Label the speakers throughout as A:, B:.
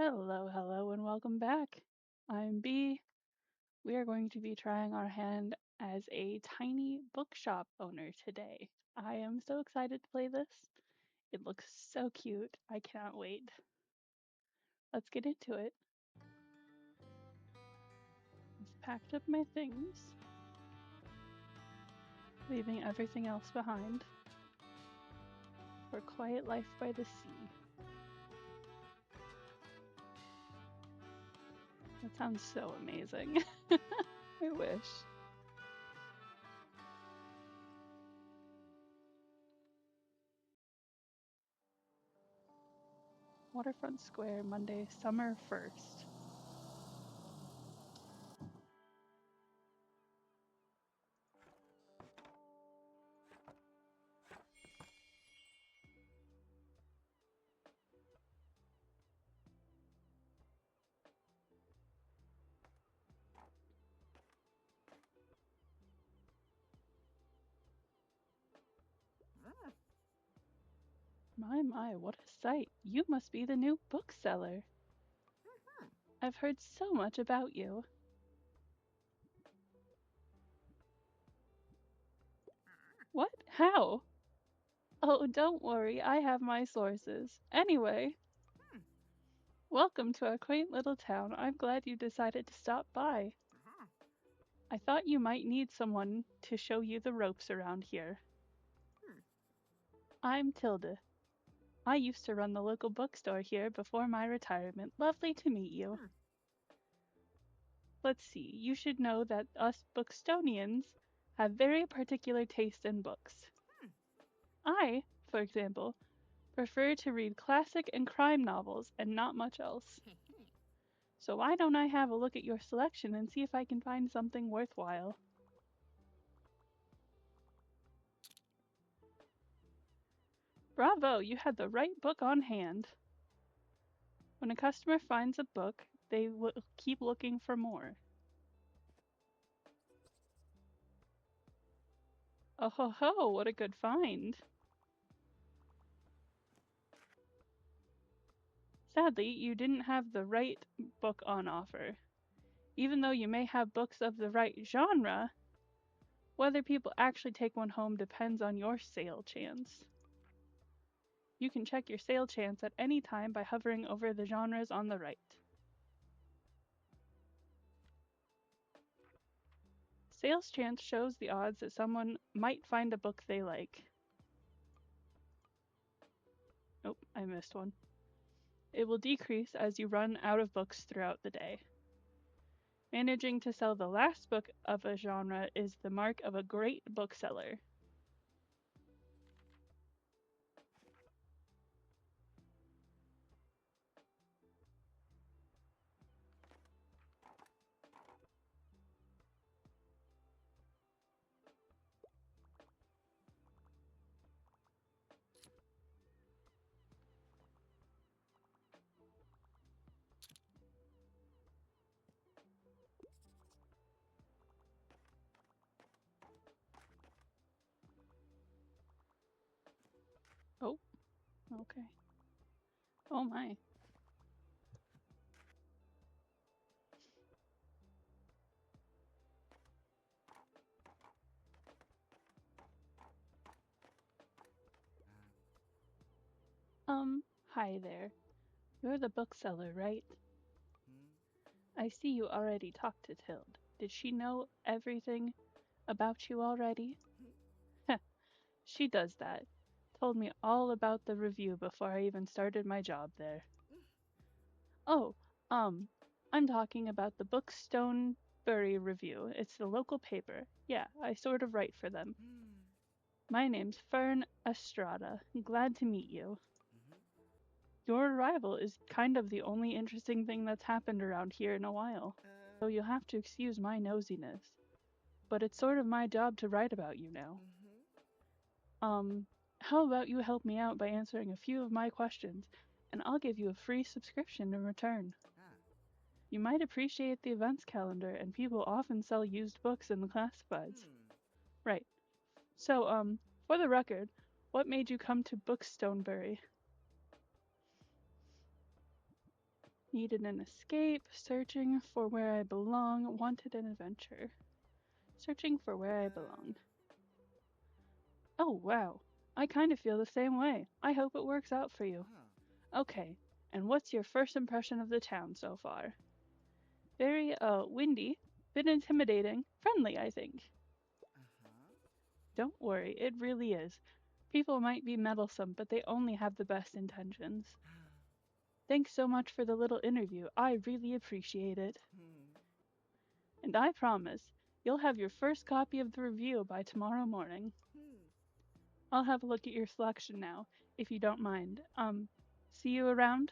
A: Hello, and welcome back. I'm B. We are going to be trying our hand as a tiny bookshop owner today. I am so excited to play this. It looks so cute. I cannot wait. Let's get into it. I've packed up my things, leaving everything else behind for quiet life by the sea. That sounds so amazing. I wish. Waterfront Square, Monday, summer 1st. My, what a sight. You must be the new bookseller. I've heard so much about you. What? How? Oh, don't worry, I have my sources. Anyway, welcome to our quaint little town. I'm glad you decided to stop by. I thought you might need someone to show you the ropes around here. I'm Tilda. I used to run the local bookstore here before my retirement. Lovely to meet you. Let's see, you should know that us Bookstonians have very particular taste in books. I, for example, prefer to read classic and crime novels and not much else. So why don't I have a look at your selection and see if I can find something worthwhile? Bravo, you had the right book on hand. When a customer finds a book, they will keep looking for more. Oh ho ho, what a good find. Sadly, you didn't have the right book on offer. Even though you may have books of the right genre, whether people actually take one home depends on your sale chance. You can check your sale chance at any time by hovering over the genres on the right. Sales chance shows the odds that someone might find a book they like. Oh, I missed one. It will decrease as you run out of books throughout the day. Managing to sell the last book of a genre is the mark of a great bookseller. Oh, okay. Oh my. Hi there. You're the bookseller, right? I see you already talked to Tilde. Did she know everything about you already? Heh, she does that. Told me all about the review before I even started my job there. Oh, I'm talking about the Bookstonebury Review. It's the local paper. Yeah, I sort of write for them. My name's Fern Estrada. Glad to meet you. Your arrival is kind of the only interesting thing that's happened around here in a while. So you'll have to excuse my nosiness. But it's sort of my job to write about you now. How about you help me out by answering a few of my questions, and I'll give you a free subscription in return. You might appreciate the events calendar, and people often sell used books in the classifieds. Right. So, for the record, what made you come to Bookstonebury? Needed an escape, searching for where I belong, wanted an adventure. Searching for where I belong. Oh, wow. I kind of feel the same way. I hope it works out for you. Okay, and what's your first impression of the town so far? Very, windy, bit intimidating, friendly, I think. Don't worry, it really is. People might be meddlesome, but they only have the best intentions. Thanks so much for the little interview. I really appreciate it. And I promise, you'll have your first copy of the review by tomorrow morning. I'll have a look at your selection now, if you don't mind. See you around?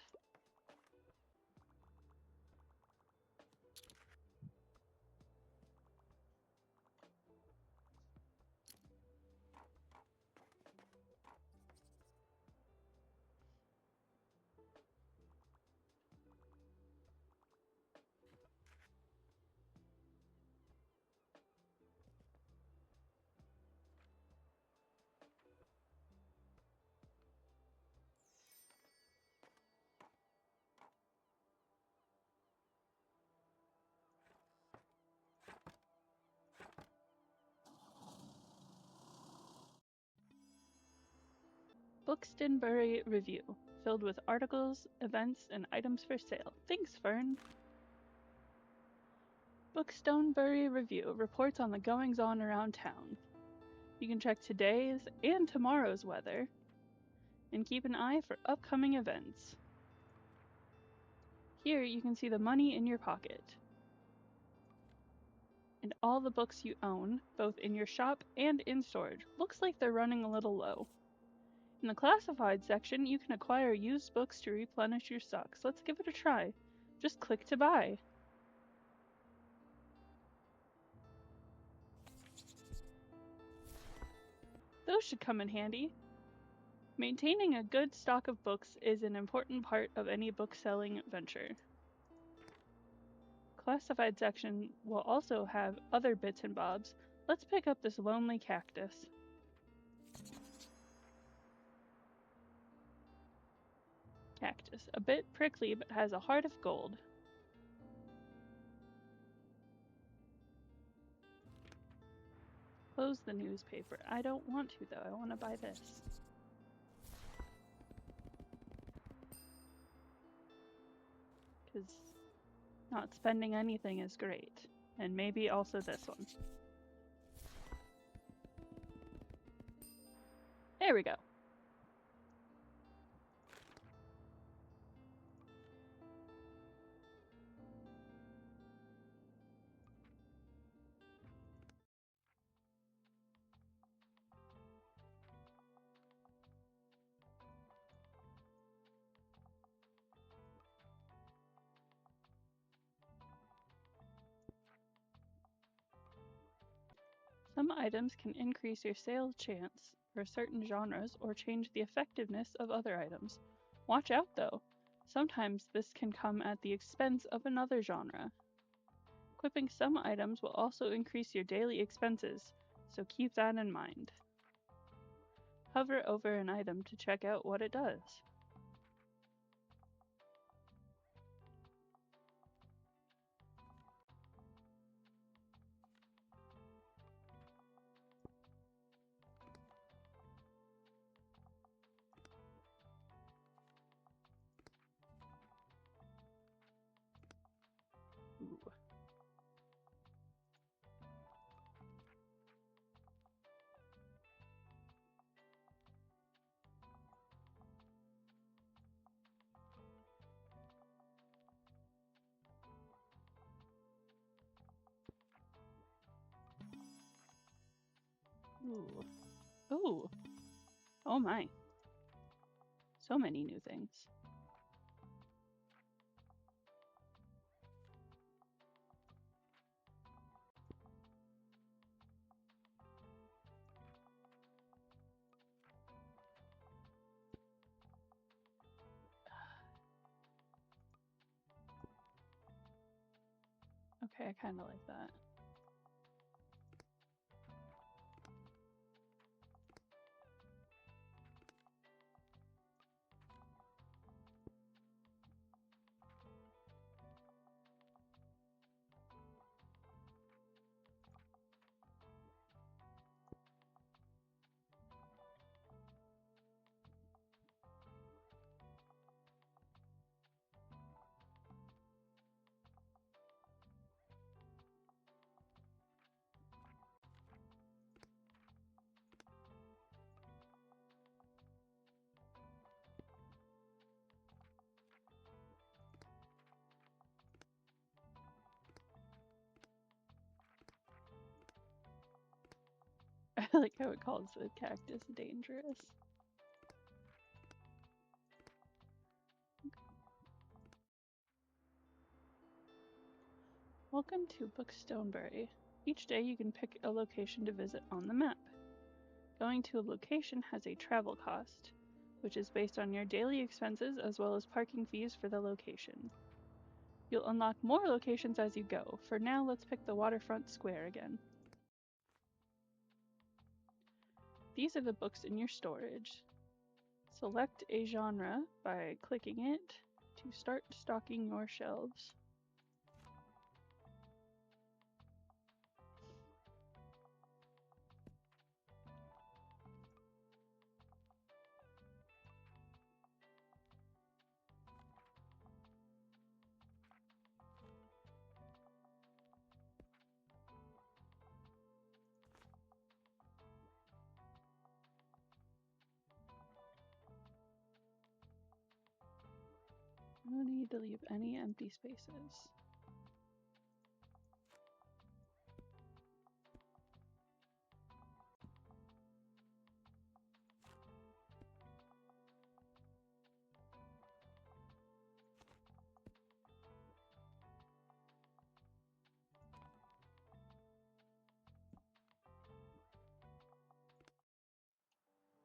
A: Buxtonbury Review, filled with articles, events, and items for sale. Thanks, Fern. Buxtonbury Review reports on the goings-on around town. You can check today's and tomorrow's weather, and keep an eye for upcoming events. Here you can see the money in your pocket, and all the books you own, both in your shop and in storage. Looks like they're running a little low. In the classified section, you can acquire used books to replenish your stocks. Let's give it a try. Just click to buy. Those should come in handy. Maintaining a good stock of books is an important part of any book-selling venture. Classified section will also have other bits and bobs. Let's pick up this lonely cactus. Cactus, a bit prickly but has a heart of gold. Close the newspaper. I don't want to though, I want to buy this. Because not spending anything is great. And maybe also this one. There we go. Some items can increase your sales chance for certain genres or change the effectiveness of other items. Watch out though, sometimes this can come at the expense of another genre. Equipping some items will also increase your daily expenses, so keep that in mind. Hover over an item to check out what it does. Ooh. Ooh. Ooh. Oh my. So many new things. Okay, I kind of like that. I like how it calls the cactus dangerous. Welcome to Bookstonebury. Each day you can pick a location to visit on the map. Going to a location has a travel cost, which is based on your daily expenses as well as parking fees for the location. You'll unlock more locations as you go. For now, let's pick the waterfront square again. These are the books in your storage. Select a genre by clicking it to start stocking your shelves. No need to leave any empty spaces.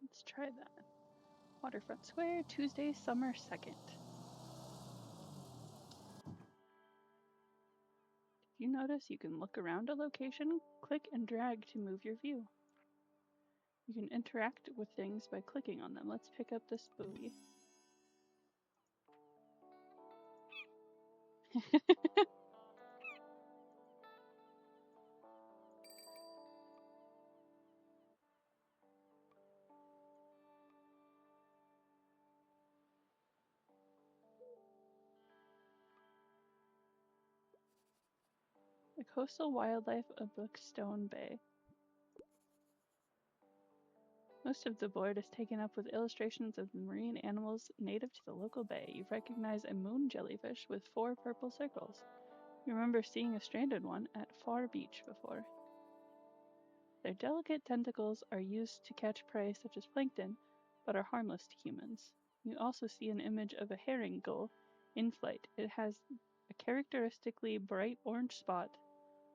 A: Let's try that. Waterfront Square, Tuesday, summer 2nd. If you notice, you can look around a location, click and drag to move your view. You can interact with things by clicking on them. Let's pick up this buoy. The coastal wildlife of Bookstone Bay. Most of the board is taken up with illustrations of the marine animals native to the local bay. You recognize a moon jellyfish with 4 purple circles. You remember seeing a stranded one at Far Beach before. Their delicate tentacles are used to catch prey such as plankton, but are harmless to humans. You also see an image of a herring gull in flight. It has a characteristically bright orange spot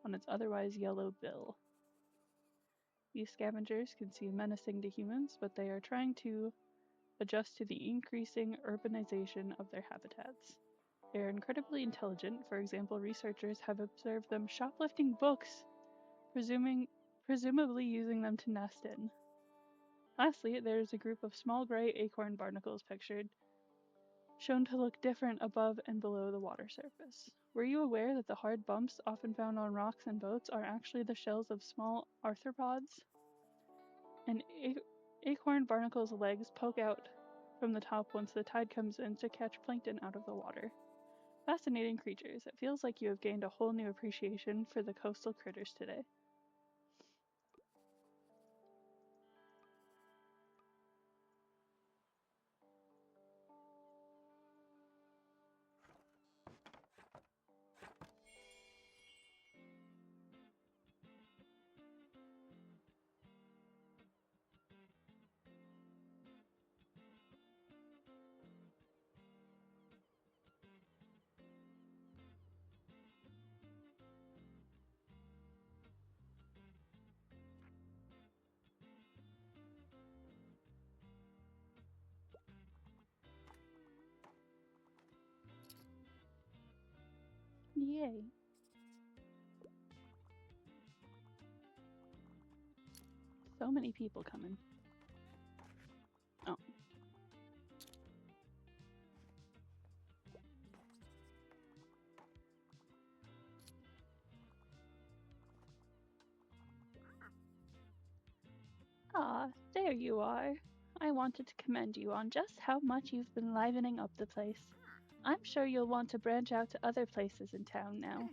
A: on its otherwise yellow bill. These scavengers can seem menacing to humans, but they are trying to adjust to the increasing urbanization of their habitats. They are incredibly intelligent. For example, researchers have observed them shoplifting books, presumably using them to nest in. Lastly, there is a group of small gray acorn barnacles pictured, shown to look different above and below the water surface. Were you aware that the hard bumps often found on rocks and boats are actually the shells of small arthropods? An acorn barnacle's legs poke out from the top once the tide comes in to catch plankton out of the water. Fascinating creatures. It feels like you have gained a whole new appreciation for the coastal critters today. Yay! So many people coming. Oh. Ah, there you are. I wanted to commend you on just how much you've been livening up the place. I'm sure you'll want to branch out to other places in town now.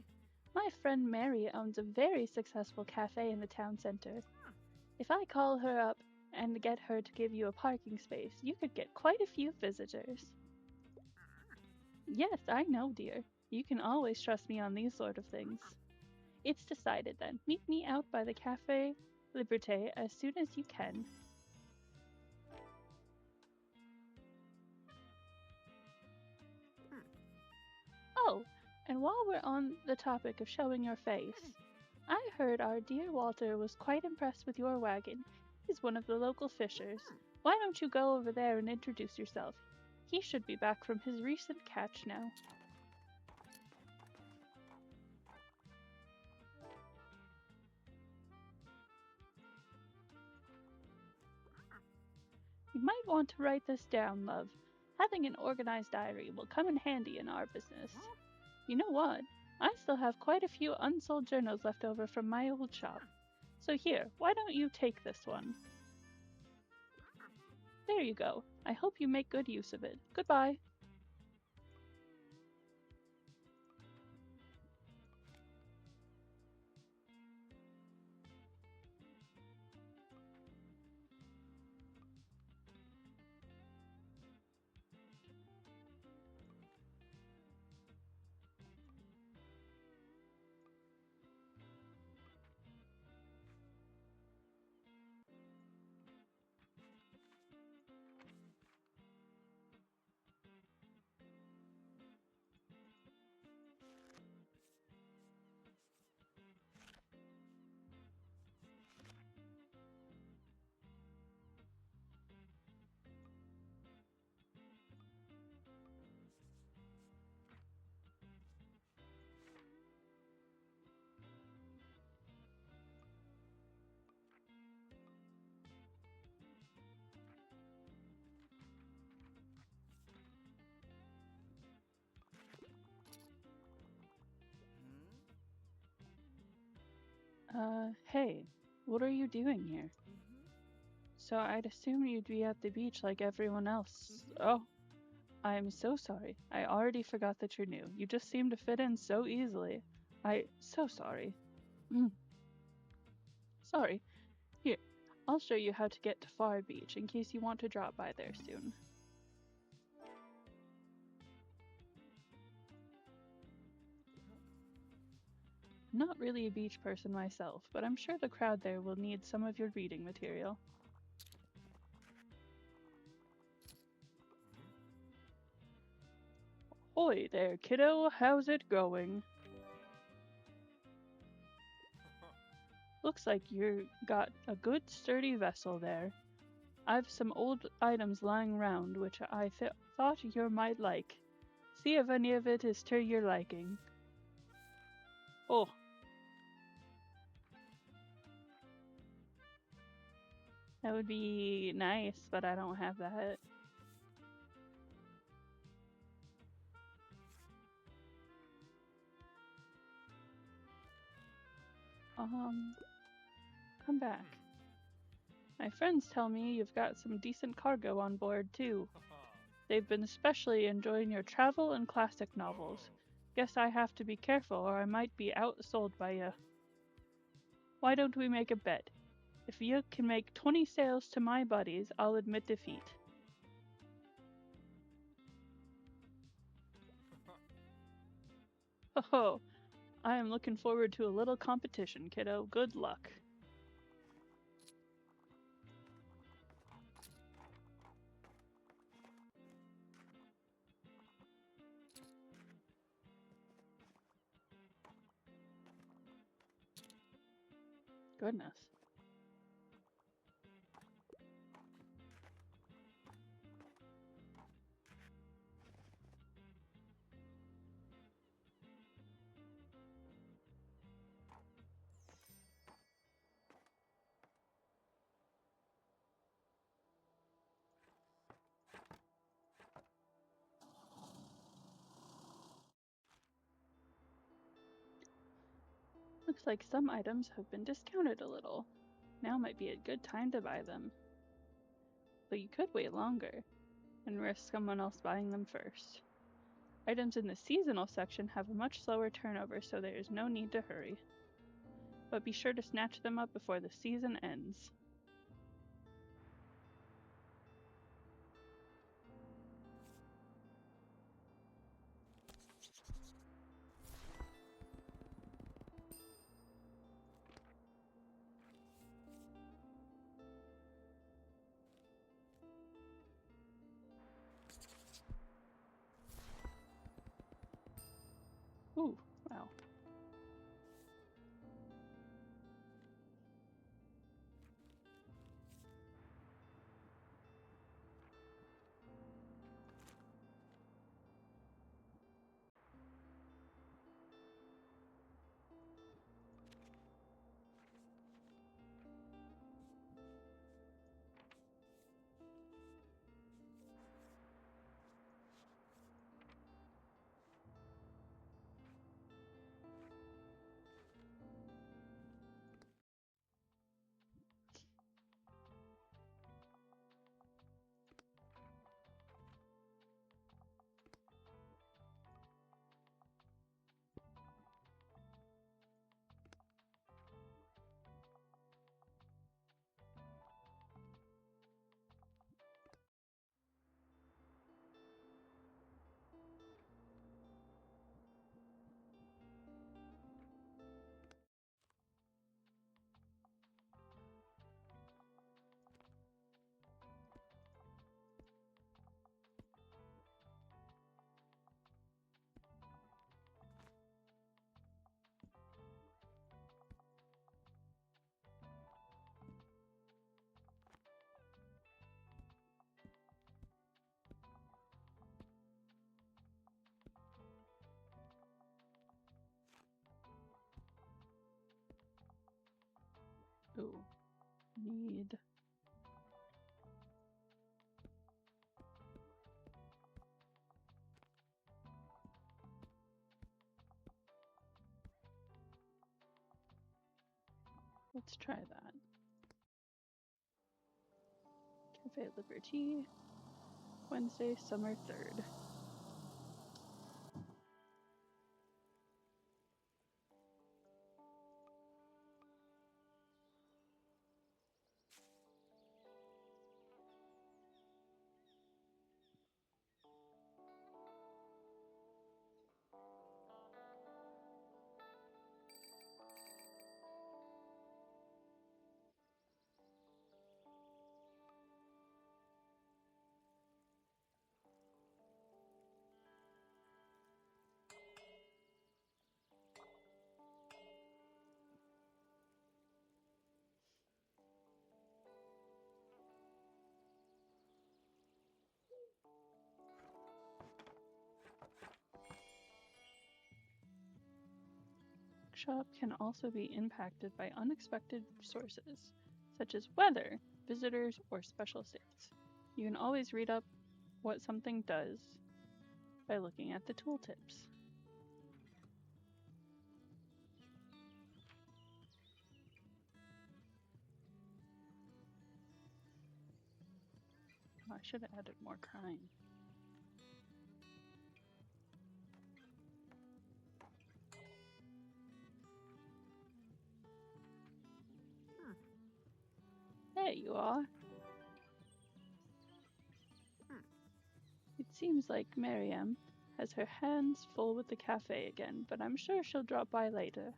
A: My friend Mary owns a very successful cafe in the town center. If I call her up and get her to give you a parking space, you could get quite a few visitors. Yes, I know, dear. You can always trust me on these sort of things. It's decided then. Meet me out by the cafe Liberté, as soon as you can. Oh, and while we're on the topic of showing your face, I heard our dear Walter was quite impressed with your wagon. He's one of the local fishers. Why don't you go over there and introduce yourself? He should be back from his recent catch now. You might want to write this down, love. Having an organized diary will come in handy in our business. You know what? I still have quite a few unsold journals left over from my old shop. So here, why don't you take this one? There you go. I hope you make good use of it. Goodbye. Hey, what are you doing here? So I'd assume you'd be at the beach like everyone else. Oh, I'm so sorry. I already forgot that you're new. You just seem to fit in so easily. So sorry. Sorry. Here, I'll show you how to get to Far Beach in case you want to drop by there soon. I'm not really a beach person myself, but I'm sure the crowd there will need some of your reading material. Hoy there, kiddo. How's it going? Looks like you got a good sturdy vessel there. I've some old items lying round which I thought you might like. See if any of it is to your liking. Oh. That would be nice, but I don't have that. Come back. My friends tell me you've got some decent cargo on board, too. They've been especially enjoying your travel and classic novels. Guess I have to be careful or I might be outsold by you. Why don't we make a bet? If you can make 20 sales to my buddies, I'll admit defeat. Oh, I am looking forward to a little competition, kiddo. Good luck. Goodness. Looks like some items have been discounted a little. Now might be a good time to buy them. But you could wait longer and risk someone else buying them first. Items in the seasonal section have a much slower turnover, so there is no need to hurry. But be sure to snatch them up before the season ends. Oh, need. Let's try that. Cafe Liberty, Wednesday, summer 3rd. Shop can also be impacted by unexpected sources, such as weather, visitors, or special states. You can always read up what something does by looking at the tooltips. Oh, I should have added more crime. There you are. It seems like Miriam has her hands full with the cafe again, but I'm sure she'll drop by later.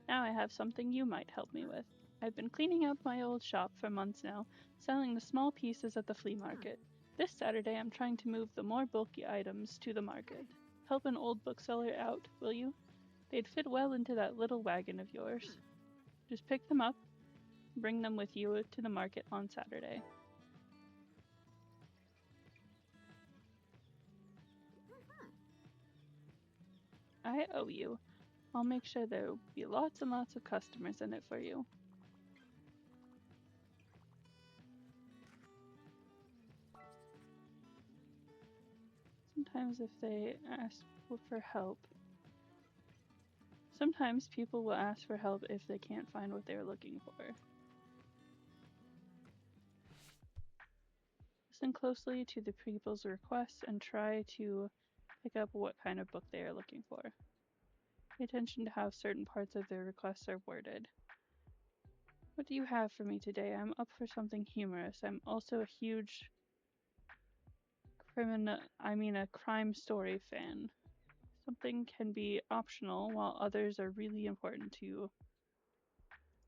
A: Now I have something you might help me with. I've been cleaning up my old shop for months now, selling the small pieces at the flea market. This Saturday I'm trying to move the more bulky items to the market. Help an old bookseller out, will you? They'd fit well into that little wagon of yours. Just pick them up, bring them with you to the market on Saturday. I owe you. I'll make sure there'll be lots and lots of customers in it for you. Sometimes if they ask for help, sometimes people will ask for help if they can't find what they're looking for. Listen closely to the people's requests and try to pick up what kind of book they are looking for. Pay attention to how certain parts of their requests are worded. What do you have for me today? I'm up for something humorous. I'm also a huge crime story fan. Something can be optional while others are really important to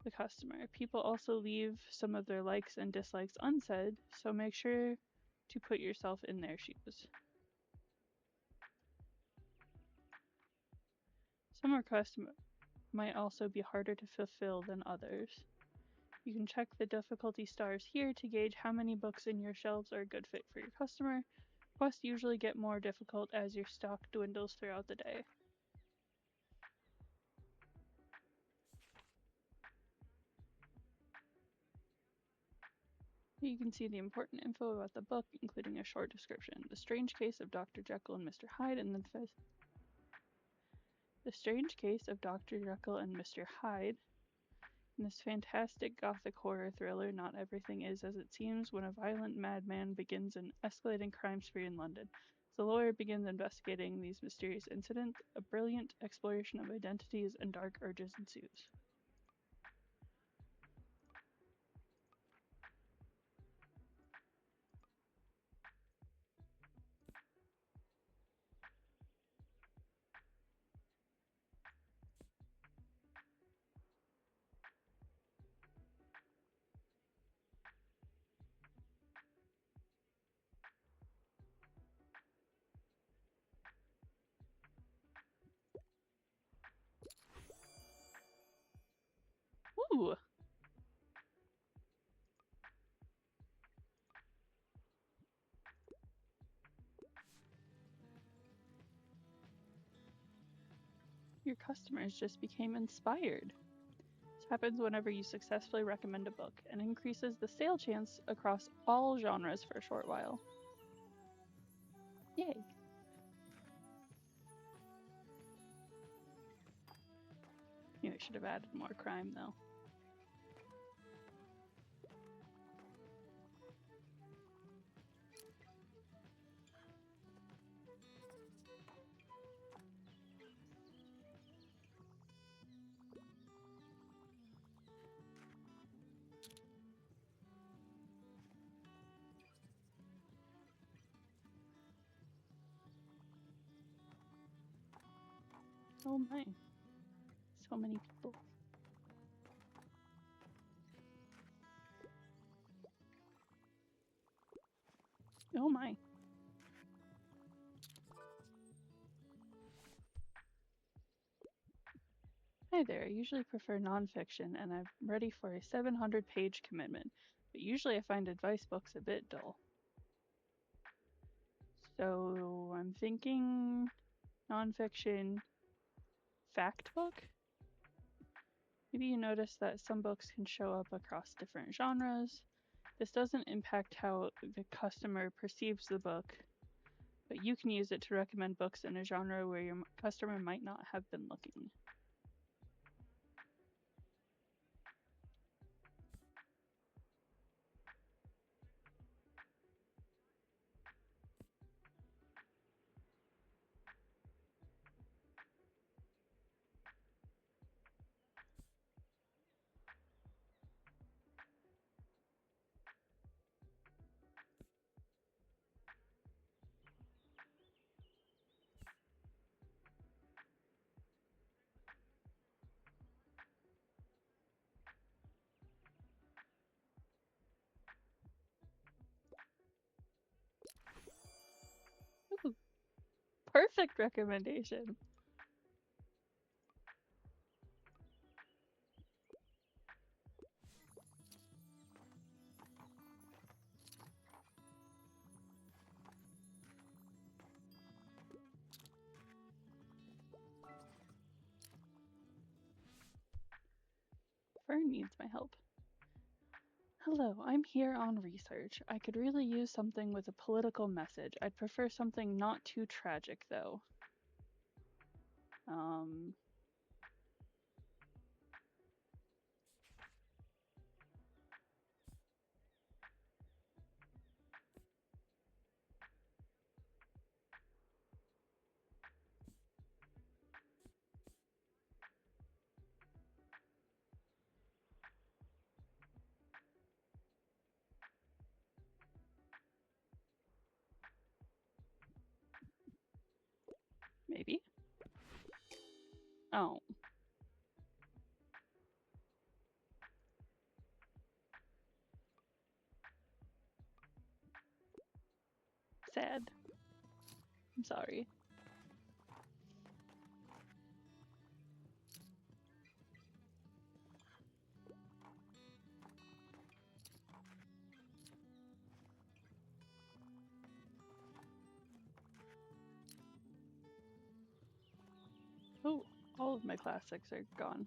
A: the customer. People also leave some of their likes and dislikes unsaid, so make sure to put yourself in their shoes. Some requests might also be harder to fulfill than others. You can check the difficulty stars here to gauge how many books in your shelves are a good fit for your customer. Requests usually get more difficult as your stock dwindles throughout the day. Here you can see the important info about the book, including a short description. The Strange Case of Dr. Jekyll and Mr. Hyde, and The Strange Case of Dr. Jekyll and Mr. Hyde. In this fantastic gothic horror thriller, not everything is as it seems when a violent madman begins an escalating crime spree in London. As the lawyer begins investigating these mysterious incidents, a brilliant exploration of identities and dark urges ensues. Ooh! Your customers just became inspired. Happens whenever you successfully recommend a book and increases the sale chance across all genres for a short while. Yay. Knew I should have added more crime though. Oh my. So many people. Oh my. Hi there, I usually prefer nonfiction and I'm ready for a 700-page commitment, but usually I find advice books a bit dull. So I'm thinking nonfiction fact book? Maybe you notice that some books can show up across different genres. This doesn't impact how the customer perceives the book, but you can use it to recommend books in a genre where your customer might not have been looking. Ooh, perfect recommendation. Fern needs my help. Hello, I'm here on research. I could really use something with a political message. I'd prefer something not too tragic, though. Um, maybe. Oh, sad. I'm sorry. Oh, all of my classics are gone.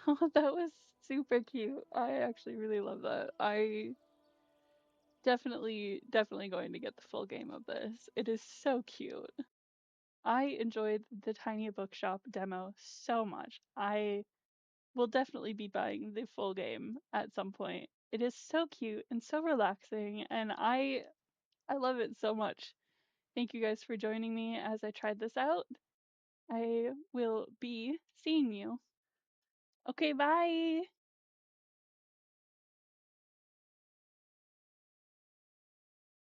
A: Oh, that was super cute. I actually really love that. I definitely going to get the full game of this. It is so cute. I enjoyed the Tiny Bookshop demo so much. I will definitely be buying the full game at some point. It is so cute and so relaxing, and I love it so much. Thank you guys for joining me as I tried this out. I will be seeing you. Okay, bye.